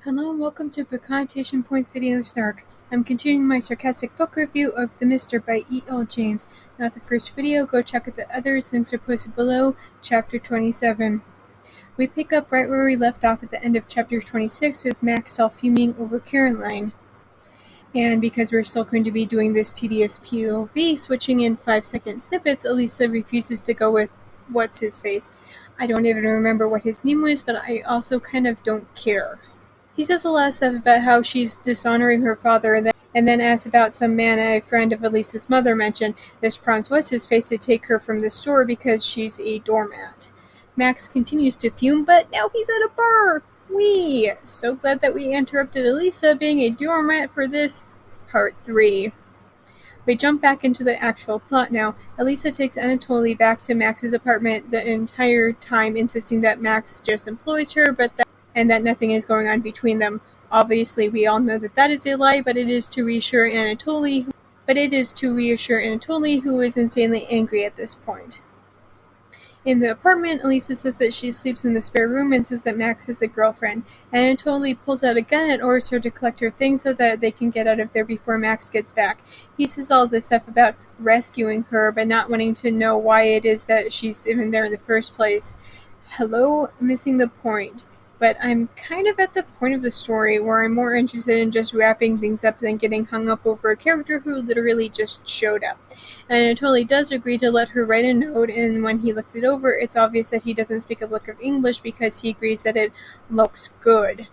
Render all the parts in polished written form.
Hello and welcome to Comprehension Points video Snark. I'm continuing my sarcastic book review of The Mister by E.L. James. Not the first video, go check out the others, links are posted below, chapter 27. We pick up right where we left off at the end of chapter 26 with Max self-fuming over Caroline. And because we're still going to be doing this tedious POV, switching in 5-second snippets, Elisa refuses to go with what's-his-face. I don't even remember what his name was, but I also kind of don't care. He says a lot of stuff about how she's dishonoring her father, and then asks about some man a friend of Elisa's mother mentioned. This prompts what's-his-face to take her from the store because she's a doormat. Max continues to fume, but now he's at a bar! Whee! So glad that we interrupted Elisa being a doormat for this part 3. We jump back into the actual plot now. Elisa takes Anatoly back to Max's apartment the entire time, insisting that Max just employs her, and that nothing is going on between them. Obviously, we all know that is a lie, but it is to reassure Anatoly, who is insanely angry at this point. In the apartment, Elisa says that she sleeps in the spare room and says that Max has a girlfriend. Anatoly pulls out a gun and orders her to collect her things so that they can get out of there before Max gets back. He says all this stuff about rescuing her, but not wanting to know why it is that she's even there in the first place. Hello, missing the point. But I'm kind of at the point of the story where I'm more interested in just wrapping things up than getting hung up over a character who literally just showed up. And Anatoly does agree to let her write a note, and when he looks it over, it's obvious that he doesn't speak a lick of English because he agrees that it looks good.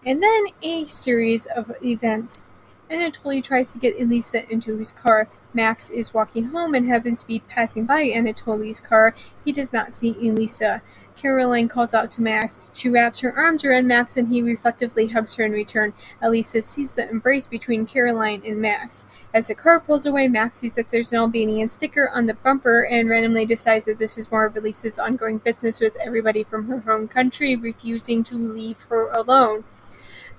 And then a series of events. Anatoly tries to get Elisa into his car. Max is walking home and happens to be passing by Anatoly's car. He does not see Elisa. Caroline calls out to Max. She wraps her arms around Max and he reflectively hugs her in return. Elisa sees the embrace between Caroline and Max. As the car pulls away, Max sees that there's an Albanian sticker on the bumper and randomly decides that this is more of Elisa's ongoing business, with everybody from her home country refusing to leave her alone.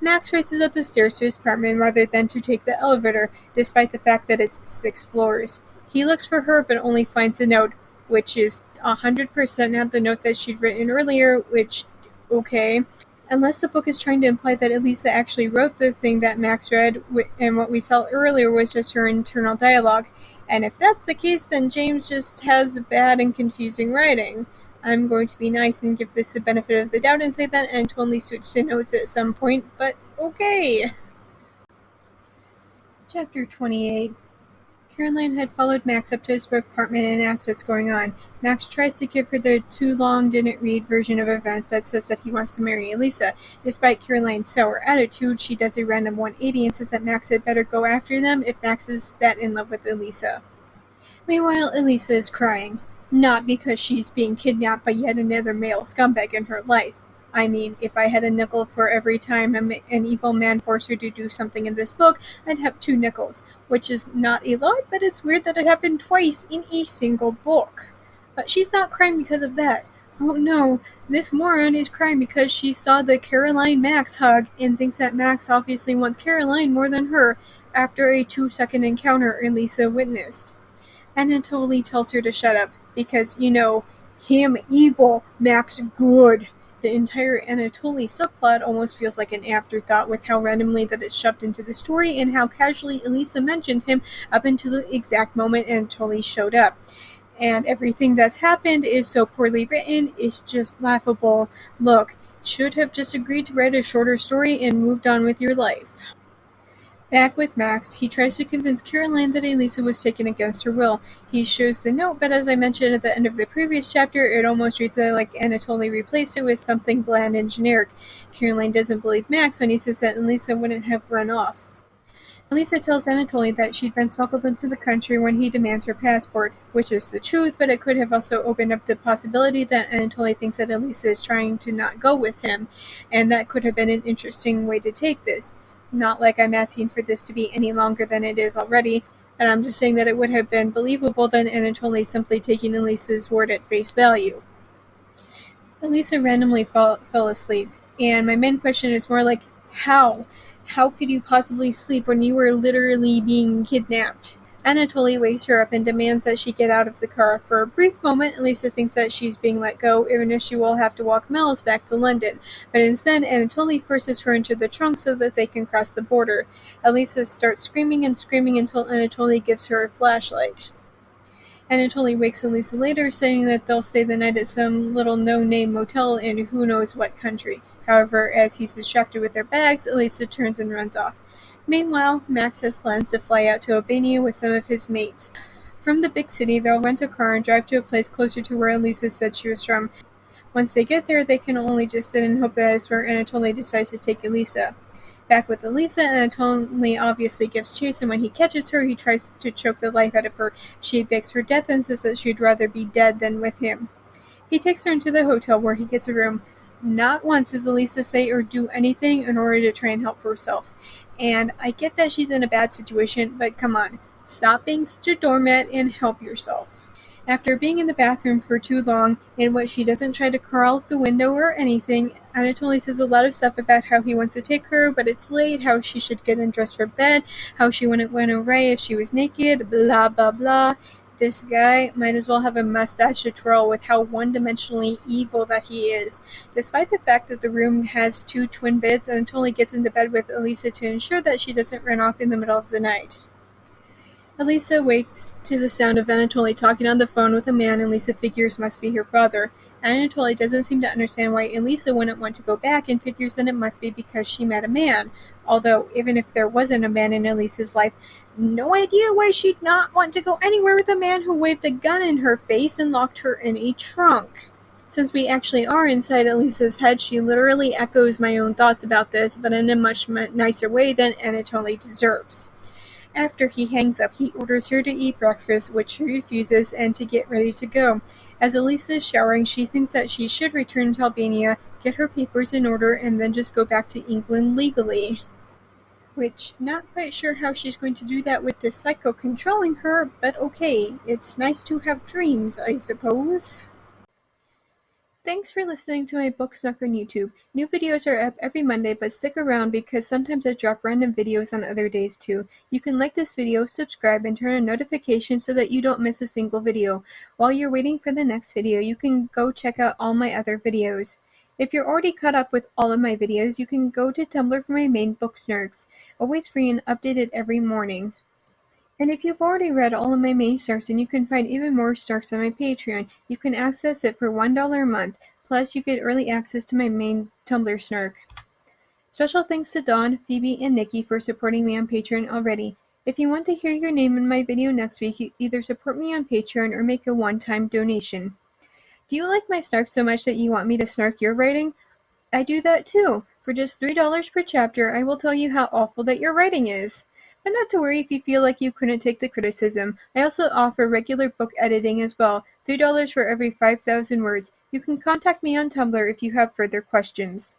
Max races up the stairs to his apartment rather than to take the elevator, despite the fact that it's 6 floors. He looks for her but only finds a note, which is 100% not the note that she'd written earlier, which, okay. Unless the book is trying to imply that Elisa actually wrote the thing that Max read, and what we saw earlier was just her internal dialogue. And if that's the case, then James just has bad and confusing writing. I'm going to be nice and give this the benefit of the doubt and say that Anatoly switched to notes at some point, but okay. Chapter 28. Caroline had followed Max up to his apartment and asked what's going on. Max tries to give her the too long didn't read version of events, but says that he wants to marry Elisa. Despite Caroline's sour attitude, she does a random 180 and says that Max had better go after them if Max is that in love with Elisa. Meanwhile, Elisa is crying. Not because she's being kidnapped by yet another male scumbag in her life. I mean, if I had a nickel for every time an evil man forced her to do something in this book, I'd have 2 nickels, which is not a lot, but it's weird that it happened twice in a single book. But she's not crying because of that. Oh no, this moron is crying because she saw the Caroline-Max hug and thinks that Max obviously wants Caroline more than her after a 2-second encounter Elisa witnessed. Anatoly tells her to shut up, because, him evil, Max good. The entire Anatoly subplot almost feels like an afterthought with how randomly that it's shoved into the story and how casually Elisa mentioned him up until the exact moment Anatoly showed up. And everything that's happened is so poorly written, it's just laughable. Look, should have just agreed to write a shorter story and moved on with your life. Back with Max, he tries to convince Caroline that Elisa was taken against her will. He shows the note, but as I mentioned at the end of the previous chapter, it almost reads like Anatoly replaced it with something bland and generic. Caroline doesn't believe Max when he says that Elisa wouldn't have run off. Elisa tells Anatoly that she'd been smuggled into the country when he demands her passport, which is the truth, but it could have also opened up the possibility that Anatoly thinks that Elisa is trying to not go with him, and that could have been an interesting way to take this. Not like I'm asking for this to be any longer than it is already, and I'm just saying that it would have been believable than Anatoly simply taking Elisa's word at face value. Elisa randomly fell asleep, and my main question is more like, how? How could you possibly sleep when you were literally being kidnapped? Anatoly wakes her up and demands that she get out of the car. For a brief moment, Elisa thinks that she's being let go, even if she will have to walk miles back to London. But instead, Anatoly forces her into the trunk so that they can cross the border. Elisa starts screaming and screaming until Anatoly gives her a flashlight. Anatoly wakes Elisa later, saying that they'll stay the night at some little no-name motel in who knows what country. However, as he's distracted with their bags, Elisa turns and runs off. Meanwhile, Max has plans to fly out to Albania with some of his mates. From the big city, they'll rent a car and drive to a place closer to where Elisa said she was from. Once they get there, they can only just sit and hope that is where Anatoly decides to take Elisa. Back with Elisa, Anatoly obviously gives chase, and when he catches her, he tries to choke the life out of her. She begs for death and says that she'd rather be dead than with him. He takes her into the hotel where he gets a room. Not once does Elisa say or do anything in order to try and help herself. And I get that she's in a bad situation, but come on, stop being such a doormat and help yourself. After being in the bathroom for too long, in which she doesn't try to crawl out the window or anything, Anatoly says a lot of stuff about how he wants to take her, but it's late, how she should get undressed for bed, how she wouldn't win a ray if she was naked, blah blah blah. This guy might as well have a mustache to twirl with how one-dimensionally evil that he is. Despite the fact that the room has 2 twin beds, Anatoly gets into bed with Elisa to ensure that she doesn't run off in the middle of the night. Elisa wakes to the sound of Anatoly talking on the phone with a man Elisa figures must be her father. Anatoly doesn't seem to understand why Elisa wouldn't want to go back and figures that it must be because she met a man. Although, even if there wasn't a man in Elisa's life, no idea why she'd not want to go anywhere with a man who waved a gun in her face and locked her in a trunk. Since we actually are inside Elisa's head, she literally echoes my own thoughts about this, but in a much nicer way than Anatoly deserves. After he hangs up, he orders her to eat breakfast, which she refuses, and to get ready to go. As Elisa is showering, she thinks that she should return to Albania, get her papers in order, and then just go back to England legally. Which, not quite sure how she's going to do that with this psycho controlling her, but okay, it's nice to have dreams, I suppose. Thanks for listening to my book Snark on YouTube. New videos are up every Monday, but stick around because sometimes I drop random videos on other days too. You can like this video, subscribe, and turn on notifications so that you don't miss a single video. While you're waiting for the next video, you can go check out all my other videos. If you're already caught up with all of my videos, you can go to Tumblr for my main book Snarks, always free and updated every morning. And if you've already read all of my main Snarks, and you can find even more Snarks on my Patreon, you can access it for $1 a month, plus you get early access to my main Tumblr Snark. Special thanks to Dawn, Phoebe, and Nikki for supporting me on Patreon already. If you want to hear your name in my video next week, you either support me on Patreon or make a one-time donation. Do you like my Snarks so much that you want me to snark your writing? I do that too. For just $3 per chapter, I will tell you how awful that your writing is. But not to worry if you feel like you couldn't take the criticism. I also offer regular book editing as well, $3 for every 5,000 words. You can contact me on Tumblr if you have further questions.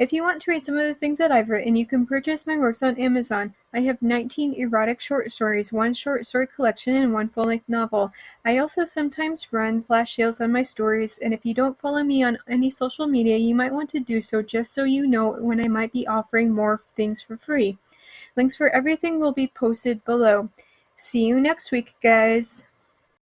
If you want to read some of the things that I've written, you can purchase my works on Amazon. I have 19 erotic short stories, 1 short story collection, and 1 full-length novel. I also sometimes run flash sales on my stories, and if you don't follow me on any social media, you might want to do so just so you know when I might be offering more things for free. Links for everything will be posted below. See you next week, guys!